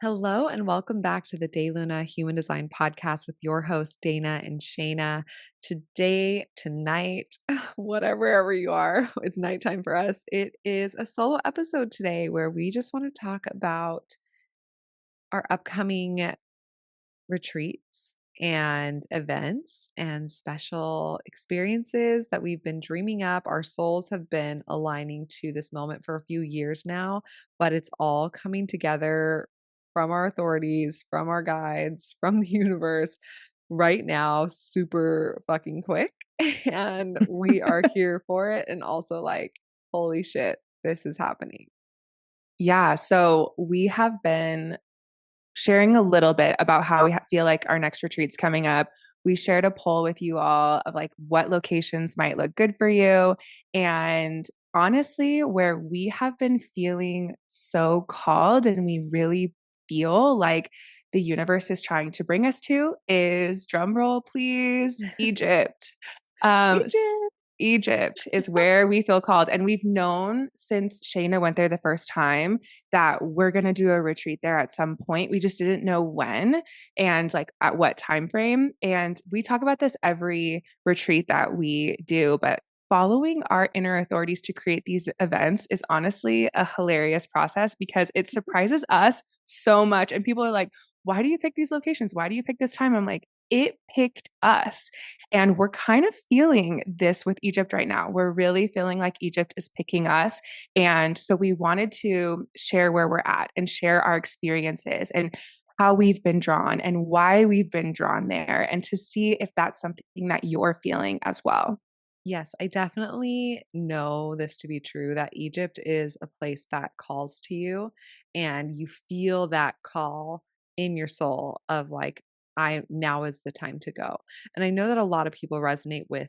Hello and welcome back to the DayLuna Human Design Podcast with your hosts, Dana and Shayna. Today, tonight, wherever you are, it's nighttime for us. It is a solo episode today where we just want to talk about our upcoming retreats and events and special experiences that we've been dreaming up. Our souls have been aligning to this moment for a few years now, but it's all coming together from our authorities, from our guides, from the universe right now, super fucking quick. And we are here for it. And also, like, holy shit, this is happening. Yeah, so we have been sharing a little bit about how we feel like our next retreat's coming up. We shared a poll with you all of like what locations might look good for you. And honestly, where we have been feeling so called and we really feel like the universe is trying to bring us to is drum roll, please, Egypt. Um, Egypt. Egypt is where we feel called. And we've known since Shayna went there the first time that we're going to do a retreat there at some point. We just didn't know when and like at what time frame. And we talk about this every retreat that we do, but following our inner authorities to create these events is honestly a hilarious process because it surprises us so much. And people are like, why do you pick these locations? Why do you pick this time? I'm like, it picked us. And we're kind of feeling this with Egypt right now. We're really feeling like Egypt is picking us. And so we wanted to share where we're at and share our experiences and how we've been drawn and why we've been drawn there and to see if that's something that you're feeling as well. Yes, I definitely know this to be true that Egypt is a place that calls to you and you feel that call in your soul of like, I now is the time to go. And I know that a lot of people resonate with,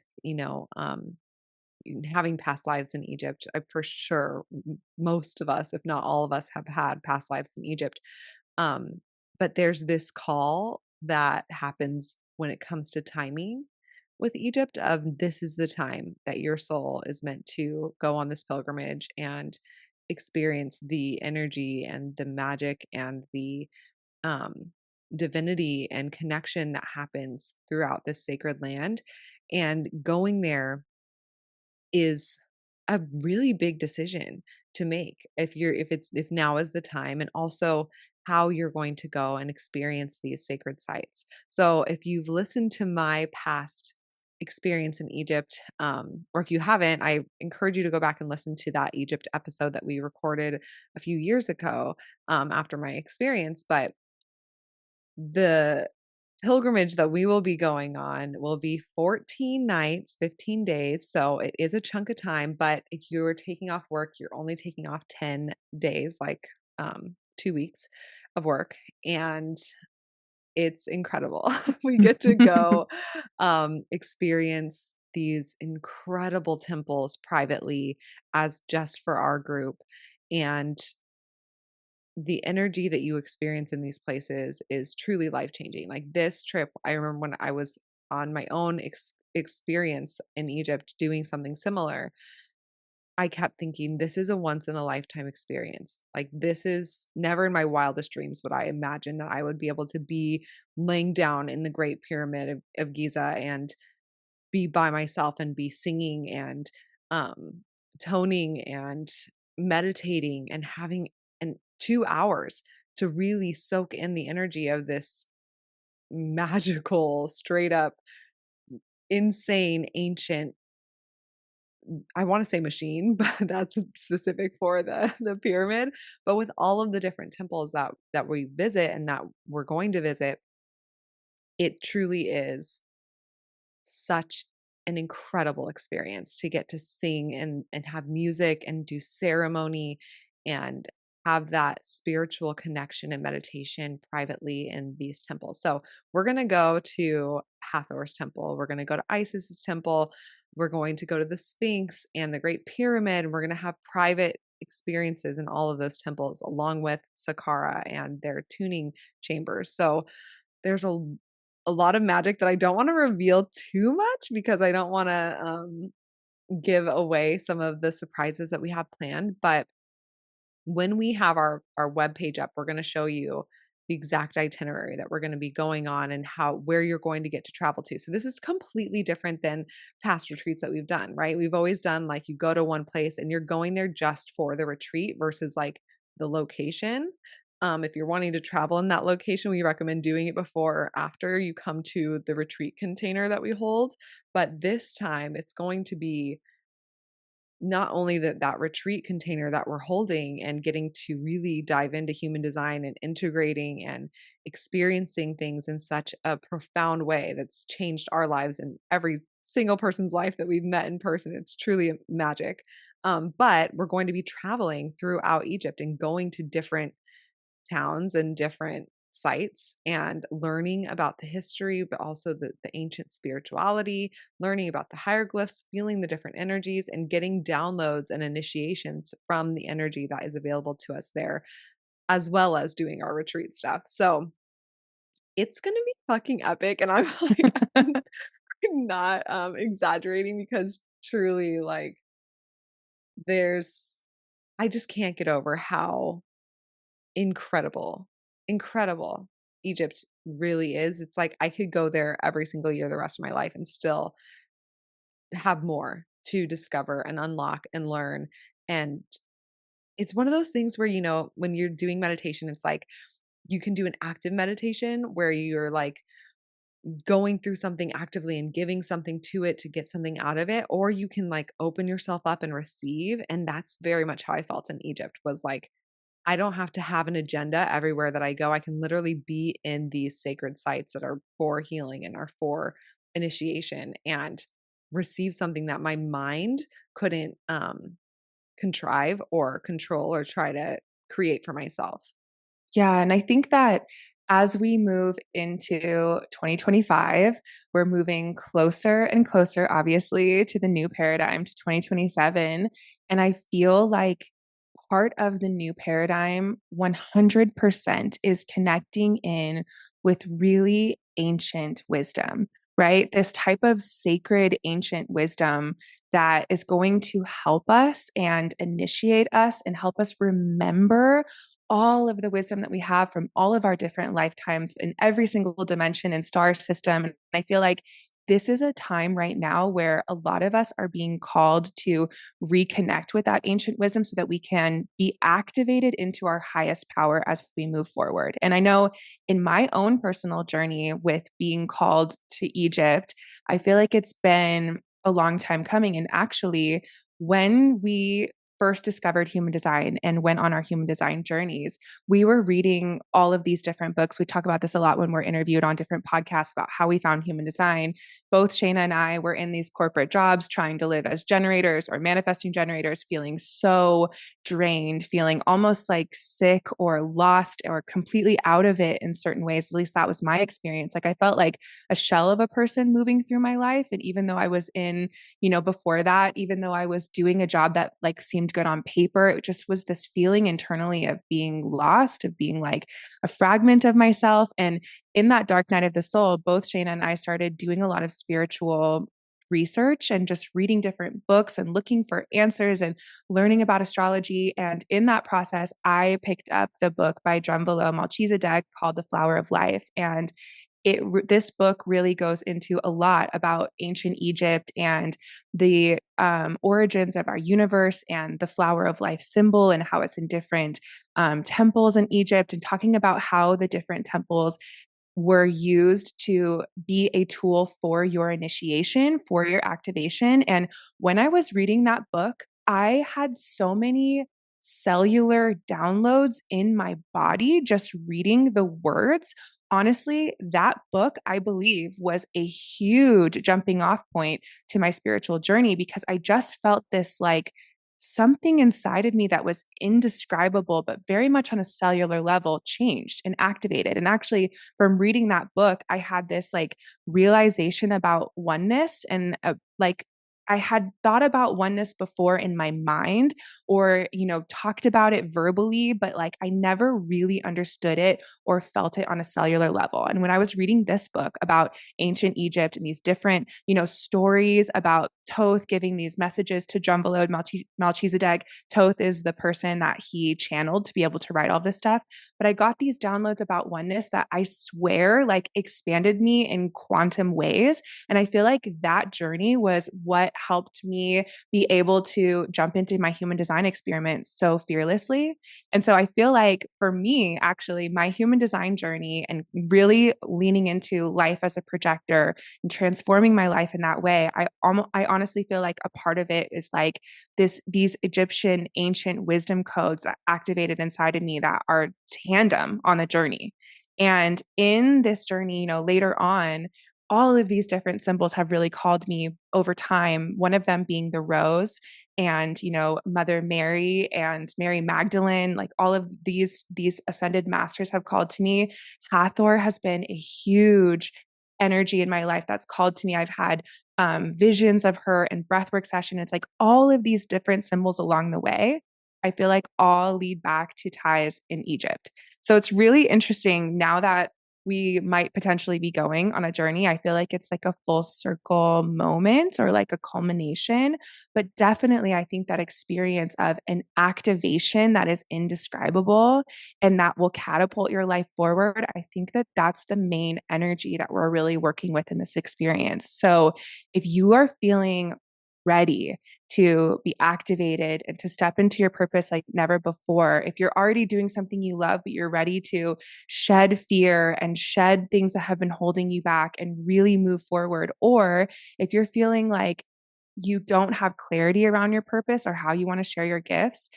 having past lives in Egypt. For sure, most of us, if not all of us, have had past lives in Egypt. Um, but there's this call that happens when it comes to timing with Egypt of this is the time that your soul is meant to go on this pilgrimage and experience the energy and the magic and the um divinity and connection that happens throughout this sacred land. And going there is a really big decision to make if now is the time, and also how you're going to go and experience these sacred sites. So if you've listened to my past experience in Egypt, or if you haven't, I encourage you to go back and listen to that Egypt episode that we recorded a few years ago, after my experience. But the pilgrimage that we will be going on will be 14 nights, 15 days. So it is a chunk of time, but if you're taking off work, you're only taking off 10 days, like 2 weeks of work. And it's incredible. We get to go experience these incredible temples privately as just for our group. And the energy that you experience in these places is truly life changing. Like this trip, I remember when I was on my own experience in Egypt doing something similar, I kept thinking, this is a once in a lifetime experience. Like, this is never in my wildest dreams would I imagine that I would be able to be laying down in the Great Pyramid of Giza and be by myself and be singing and um, toning and meditating and having 2 hours to really soak in the energy of this magical, straight up, insane, ancient, I want to say machine, but that's specific for the pyramid. But with all of the different temples that we visit and that we're going to visit, it truly is such an incredible experience to get to sing and have music and do ceremony and have that spiritual connection and meditation privately in these temples. So we're going to go to Hathor's temple. We're going to go to Isis's temple. We're going to go to the Sphinx and the Great Pyramid. And we're going to have private experiences in all of those temples, along with Saqqara and their tuning chambers. So there's a lot of magic that I don't wanna reveal too much because I don't wanna, give away some of the surprises that we have planned, but when we have our webpage up, we're gonna show you the exact itinerary that we're going to be going on and where you're going to get to travel to. So this is completely different than past retreats that we've done, right? We've always done like you go to one place and you're going there just for the retreat versus like the location. If you're wanting to travel in that location, we recommend doing it before or after you come to the retreat container that we hold. But this time it's going to be not only that retreat container that we're holding and getting to really dive into human design and integrating and experiencing things in such a profound way that's changed our lives and every single person's life that we've met in person. It's truly magic. But we're going to be traveling throughout Egypt and going to different towns and different sites and learning about the history, but also the ancient spirituality, learning about the hieroglyphs, feeling the different energies, and getting downloads and initiations from the energy that is available to us there, as well as doing our retreat stuff. So it's gonna be fucking epic. And I'm like, I'm not exaggerating because truly like there's I just can't get over how incredible, incredible Egypt really is. It's like I could go there every single year the rest of my life and still have more to discover and unlock and learn. And it's one of those things where, when you're doing meditation, it's like you can do an active meditation where you're like going through something actively and giving something to it to get something out of it, or you can like open yourself up and receive. And that's very much how I felt in Egypt was like, I don't have to have an agenda everywhere that I go. I can literally be in these sacred sites that are for healing and are for initiation and receive something that my mind couldn't contrive or control or try to create for myself. Yeah, and I think that as we move into 2025, we're moving closer and closer, obviously, to the new paradigm to 2027. And I feel like part of the new paradigm 100% is connecting in with really ancient wisdom, right? This type of sacred ancient wisdom that is going to help us and initiate us and help us remember all of the wisdom that we have from all of our different lifetimes in every single dimension and star system. And I feel like this is a time right now where a lot of us are being called to reconnect with that ancient wisdom so that we can be activated into our highest power as we move forward. And I know in my own personal journey with being called to Egypt, I feel like it's been a long time coming. And actually, when we first discovered human design and went on our human design journeys, we were reading all of these different books. We talk about this a lot when we're interviewed on different podcasts about how we found human design. Both Shayna and I were in these corporate jobs trying to live as generators or manifesting generators, feeling so drained, feeling almost like sick or lost or completely out of it in certain ways. At least that was my experience. Like I felt like a shell of a person moving through my life. And even though I was in, before that, even though I was doing a job that like seemed good on paper, it just was this feeling internally of being lost, of being like a fragment of myself. And in that dark night of the soul, both Shayna and I started doing a lot of spiritual research and just reading different books and looking for answers and learning about astrology. And in that process, I picked up the book by Drumvalo Melchizedek called The Flower of Life. And this book really goes into a lot about ancient Egypt and the origins of our universe and the flower of life symbol and how it's in different temples in Egypt, and talking about how the different temples were used to be a tool for your initiation, for your activation. And when I was reading that book, I had so many cellular downloads in my body just reading the words. Honestly, that book, I believe, was a huge jumping off point to my spiritual journey because I just felt this like something inside of me that was indescribable, but very much on a cellular level changed and activated. And actually, from reading that book, I had this like realization about oneness and like I had thought about oneness before in my mind or, talked about it verbally, but like I never really understood it or felt it on a cellular level. And when I was reading this book about ancient Egypt and these different, stories about Toth giving these messages to Drumbalode Melchizedek. Toth is the person that he channeled to be able to write all this stuff. But I got these downloads about oneness that I swear like expanded me in quantum ways. And I feel like that journey was what helped me be able to jump into my human design experiment so fearlessly. And so I feel like for me, actually, my human design journey and really leaning into life as a projector and transforming my life in that way, I honestly feel like a part of it is like these Egyptian ancient wisdom codes that activated inside of me that are tandem on the journey. And in this journey, later on, all of these different symbols have really called me over time, one of them being the rose and Mother Mary and Mary Magdalene, like all of these ascended masters have called to me. Hathor has been a huge energy in my life that's called to me. I've had visions of her and breathwork session. It's like all of these different symbols along the way, I feel like all lead back to ties in Egypt. So it's really interesting now that we might potentially be going on a journey. I feel like it's like a full circle moment or like a culmination. But definitely, I think that experience of an activation that is indescribable and that will catapult your life forward, I think that that's the main energy that we're really working with in this experience. So if you are feeling ready to be activated and to step into your purpose like never before, if you're already doing something you love, but you're ready to shed fear and shed things that have been holding you back and really move forward, or if you're feeling like you don't have clarity around your purpose or how you want to share your gifts,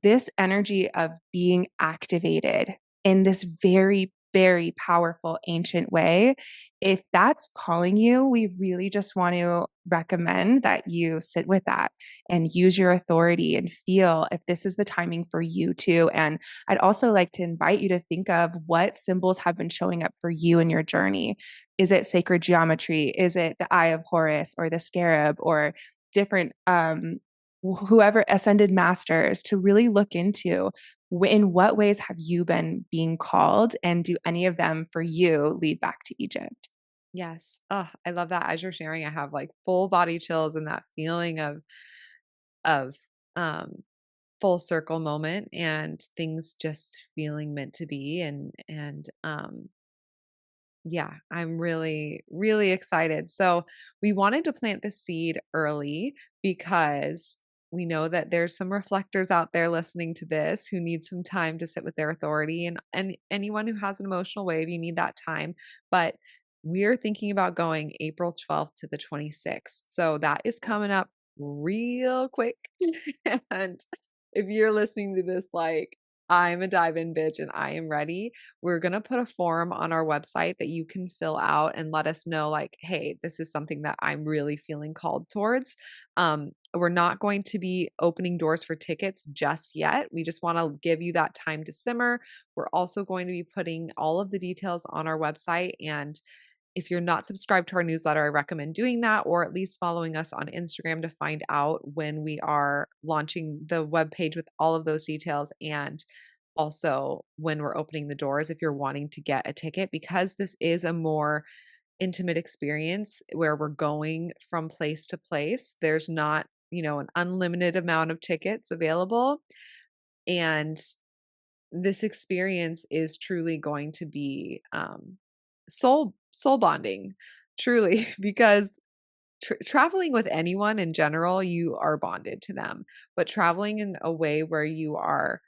this energy of being activated in this very, very powerful ancient way, if that's calling you, we really just want to recommend that you sit with that and use your authority and feel if this is the timing for you too. And I'd also like to invite you to think of what symbols have been showing up for you in your journey. Is it sacred geometry? Is it the Eye of Horus or the scarab or different whoever ascended masters to really look into in what ways have you been being called and do any of them for you lead back to Egypt? Yes. Oh, I love that. As you're sharing, I have like full body chills and that feeling of um full circle moment and things just feeling meant to be and yeah, I'm really, really excited. So, we wanted to plant the seed early because we know that there's some reflectors out there listening to this who need some time to sit with their authority and anyone who has an emotional wave, you need that time. But we're thinking about going April 12th to the 26th. So that is coming up real quick. And if you're listening to this like I'm a dive in bitch and I am ready, we're going to put a form on our website that you can fill out and let us know like, hey, this is something that I'm really feeling called towards. We're not going to be opening doors for tickets just yet. We just want to give you that time to simmer. We're also going to be putting all of the details on our website. And if you're not subscribed to our newsletter, I recommend doing that or at least following us on Instagram to find out when we are launching the webpage with all of those details and also when we're opening the doors if you're wanting to get a ticket because this is a more intimate experience where we're going from place to place. There's not, an unlimited amount of tickets available and this experience is truly going to be soul bonding truly because traveling with anyone in general you are bonded to them but traveling in a way where you are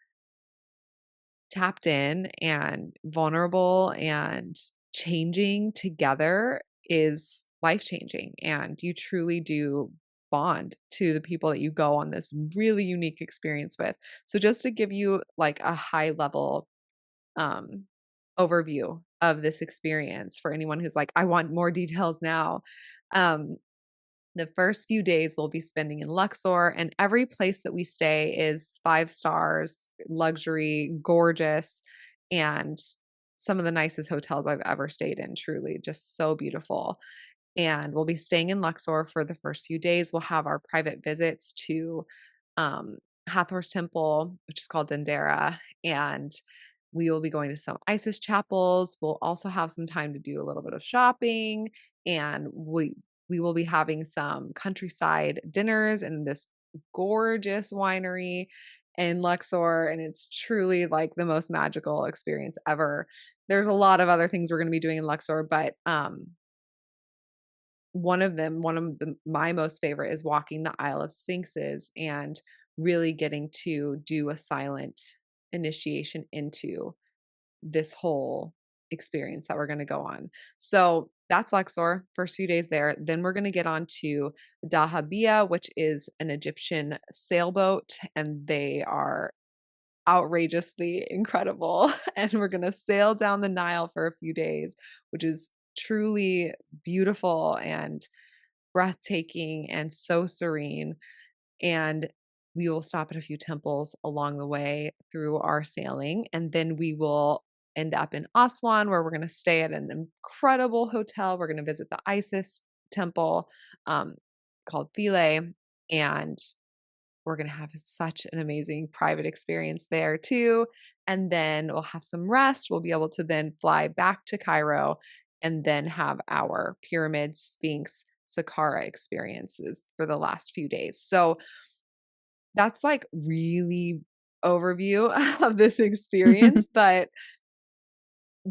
tapped in and vulnerable and changing together is life changing and you truly do bond to the people that you go on this really unique experience with. So just to give you like a high level um overview of this experience for anyone who's like I want more details now. Um the first few days we'll be spending in Luxor, and every place that we stay is 5 stars, luxury, gorgeous, and some of the nicest hotels I've ever stayed in, truly, just so beautiful. And we'll be staying in Luxor for the first few days. We'll have our private visits to um, Hathor's temple, which is called Dendera, and we will be going to some Isis chapels. We'll also have some time to do a little bit of shopping, and we will be having some countryside dinners in this gorgeous winery in Luxor, and it's truly like the most magical experience ever. There's a lot of other things we're gonna be doing in Luxor, but, one of my most favorite is walking the Isle of Sphinxes and really getting to do a silent initiation into this whole experience that we're gonna go on. So that's Luxor, first few days there. Then we're gonna get on to Dahabia, which is an Egyptian sailboat, and they are outrageously incredible. And we're gonna sail down the Nile for a few days, which is truly beautiful and breathtaking and so serene. And we will stop at a few temples along the way through our sailing. And then we will end up in Aswan, where we're going to stay at an incredible hotel. We're going to visit the Isis temple um, called Philae. And we're going to have such an amazing private experience there too. And then we'll have some rest. We'll be able to then fly back to Cairo and then have our pyramid, Sphinx, Saqqara experiences for the last few days. So that's like really overview of this experience, but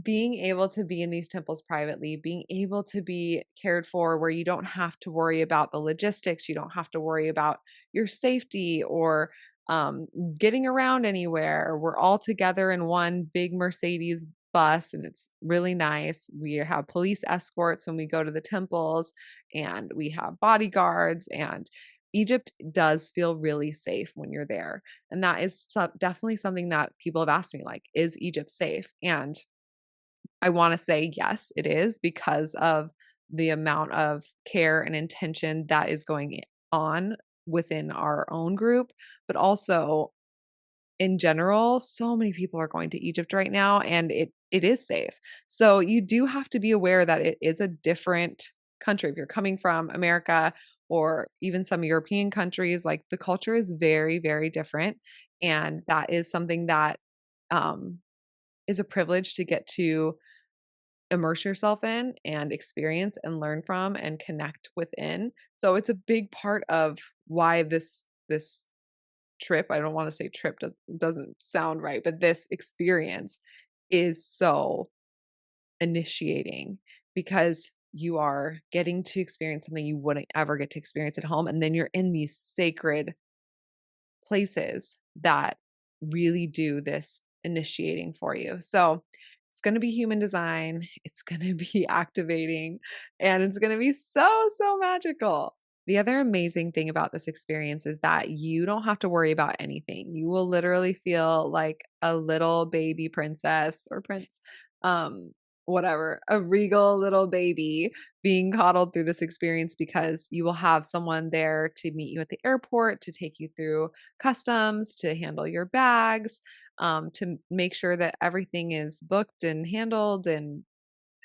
being able to be in these temples privately, being able to be cared for where you don't have to worry about the logistics, you don't have to worry about your safety or um, getting around anywhere. We're all together in one big Mercedes bus and it's really nice. We have police escorts when we go to the temples and we have bodyguards and Egypt does feel really safe when you're there. And that is definitely something that people have asked me like, is Egypt safe? And I wanna say yes, it is because of the amount of care and intention that is going on within our own group, but also in general, so many people are going to Egypt right now and it is safe. So you do have to be aware that it is a different country. If you're coming from America or even some European countries, like the culture is very, very different. And that is something that um, is a privilege to get to immerse yourself in and experience and learn from and connect within. So it's a big part of why this trip, I don't want to say trip doesn't sound right, but this experience is so initiating because you are getting to experience something you wouldn't ever get to experience at home and then you're in these sacred places that really do this initiating for you. So it's going to be human design, it's going to be activating, and it's going to be so, so magical. The other amazing thing about this experience is that you don't have to worry about anything. You will literally feel like a little baby princess or prince, um, whatever, a regal little baby being coddled through this experience because you will have someone there to meet you at the airport, to take you through customs, to handle your bags, to make sure that everything is booked and handled and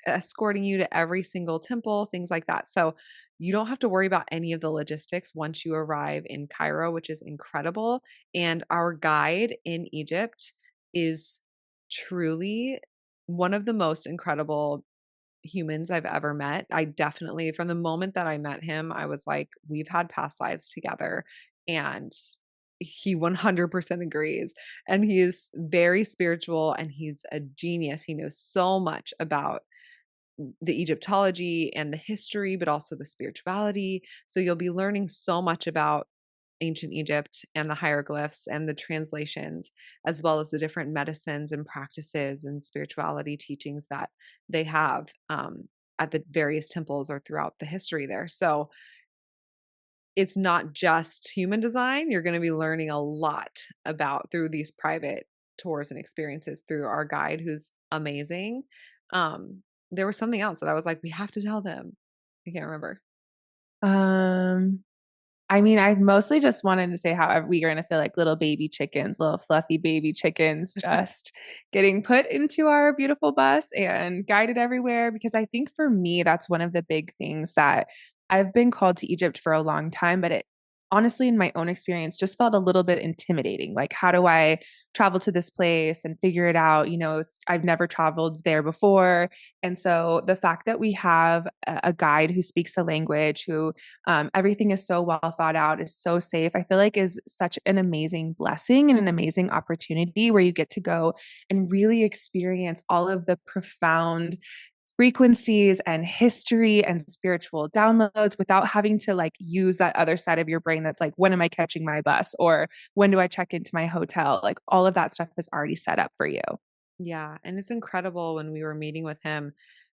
escorting you to every single temple, things like that. So you don't have to worry about any of the logistics once you arrive in Cairo, which is incredible. And our guide in Egypt is truly one of the most incredible humans I've ever met. I definitely, from the moment that I met him, I was like, we've had past lives together. And he 100% agrees. And he is very spiritual and he's a genius. He knows so much about the Egyptology and the history, but also the spirituality. So you'll be learning so much about ancient Egypt and the hieroglyphs and the translations, as well as the different medicines and practices and spirituality teachings that they have at the various temples or throughout the history there. So it's not just human design. You're going to be learning a lot about through these private tours and experiences through our guide, who's amazing. Um, there was something else that I was like, we have to tell them. I can't remember. Um, I mean, I mostly just wanted to say how we're going to feel like little baby chickens, little fluffy baby chickens, just getting put into our beautiful bus and guided everywhere. Because I think for me, that's one of the big things that I've been called to Egypt for a long time, but it honestly, in my own experience, just felt a little bit intimidating. Like, how do I travel to this place and figure it out? I've never traveled there before. And so the fact that we have a guide who speaks the language, who everything is so well thought out, is so safe, I feel like is such an amazing blessing and an amazing opportunity where you get to go and really experience all of the profound frequencies and history and spiritual downloads without having to like use that other side of your brain that's like, when am I catching my bus, or when do I check into my hotel? Like, all of that stuff is already set up for you. Yeah, and it's incredible when we were meeting with him,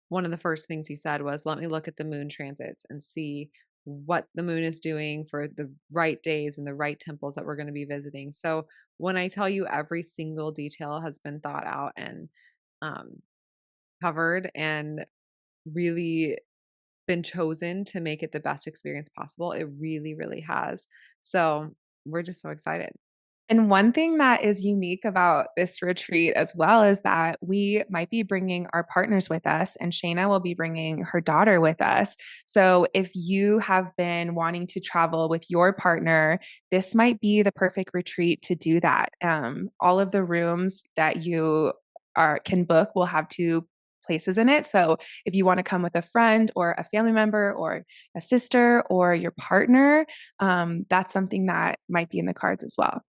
one of the first things he said was, "Let me look at the moon transits and see what the moon is doing for the right days and the right temples that we're going to be visiting." So, when I tell you every single detail has been thought out and um, covered and really been chosen to make it the best experience possible, it really, really has. So, we're just so excited. And one thing that is unique about this retreat as well is that we might be bringing our partners with us, and Shayna will be bringing her daughter with us. So if you have been wanting to travel with your partner, this might be the perfect retreat to do that. All of the rooms that you can book will have two places in it. So if you want to come with a friend or a family member or a sister or your partner, that's something that might be in the cards as well.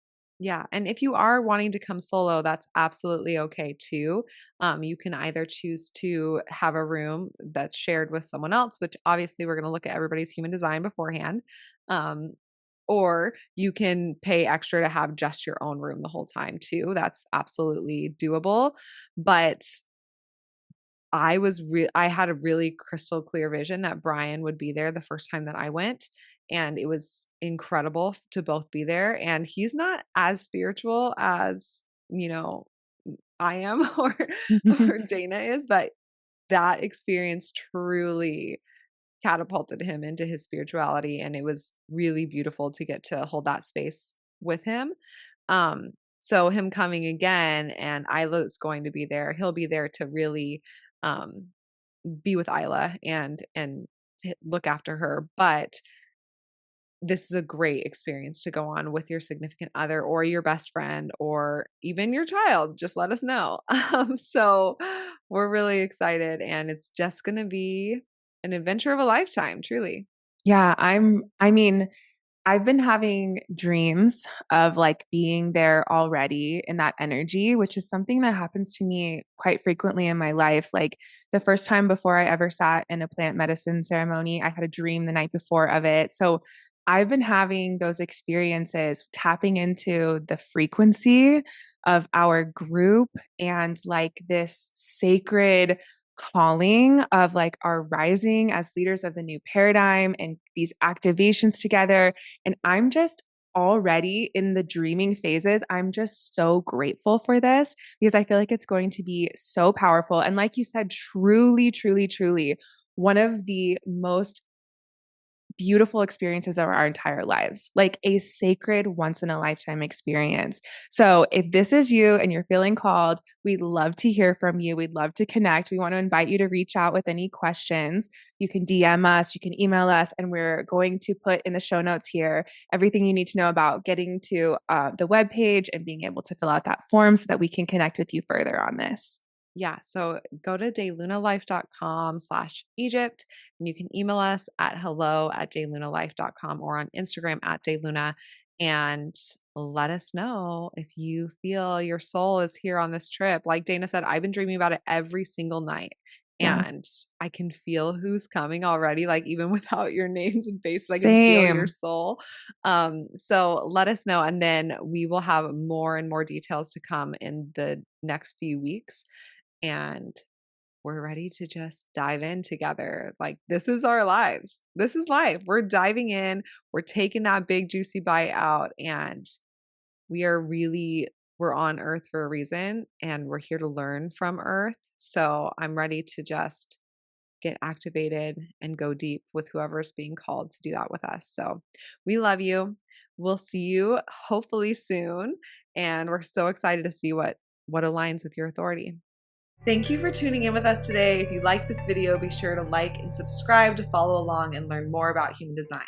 Yeah, and if you are wanting to come solo, that's absolutely okay too. You can either choose to have a room that's shared with someone else, which obviously we're going to look at everybody's human design beforehand. Um, or you can pay extra to have just your own room the whole time too. That's absolutely doable. But I had a really crystal clear vision that Brian would be there the first time that I went, and it was incredible to both be there, and he's not as spiritual as, I am or Dana is, but that experience truly catapulted him into his spirituality, and it was really beautiful to get to hold that space with him. So him coming again and Isla's going to be there, he'll be there to really, um, be with Isla and to look after her, but this is a great experience to go on with your significant other or your best friend or even your child. Just let us know. So we're really excited, and it's just gonna be an adventure of a lifetime, truly. Yeah, I mean, I've been having dreams of like being there already in that energy, which is something that happens to me quite frequently in my life. Like the first time before I ever sat in a plant medicine ceremony, I had a dream the night before of it. So I've been having those experiences, tapping into the frequency of our group and like this sacred calling of like our rising as leaders of the new paradigm and these activations together. And I'm just already in the dreaming phases. I'm just so grateful for this because I feel like it's going to be so powerful. And like you said, truly, truly, truly one of the most beautiful experiences of our entire lives, like a sacred once in a lifetime experience. So, if this is you and you're feeling called, we'd love to hear from you. We'd love to connect. We want to invite you to reach out with any questions. You can DM us, you can email us, and we're going to put in the show notes here everything you need to know about getting to the webpage and being able to fill out that form so that we can connect with you further on this. Yeah, so go to daylunalife.com/Egypt, and you can email us at hello@daylunalife.com or on Instagram at dayluna, and let us know if you feel your soul is here on this trip. Like Dana said, I've been dreaming about it every single night, Yeah. and I can feel who's coming already, like even without your names and faces, I can feel your Same. soul. So let us know, and then we will have more and more details to come in the next few weeks, and we're ready to just dive in together. Like, this is our lives. This is life. We're diving in, we're taking that big juicy bite out, and we're on earth for a reason, and we're here to learn from earth. So I'm ready to just get activated and go deep with whoever's being called to do that with us. So we love you. We'll see you hopefully soon, and we're so excited to see what aligns with your authority. Thank you for tuning in with us today. If you like this video, be sure to like and subscribe to follow along and learn more about human design.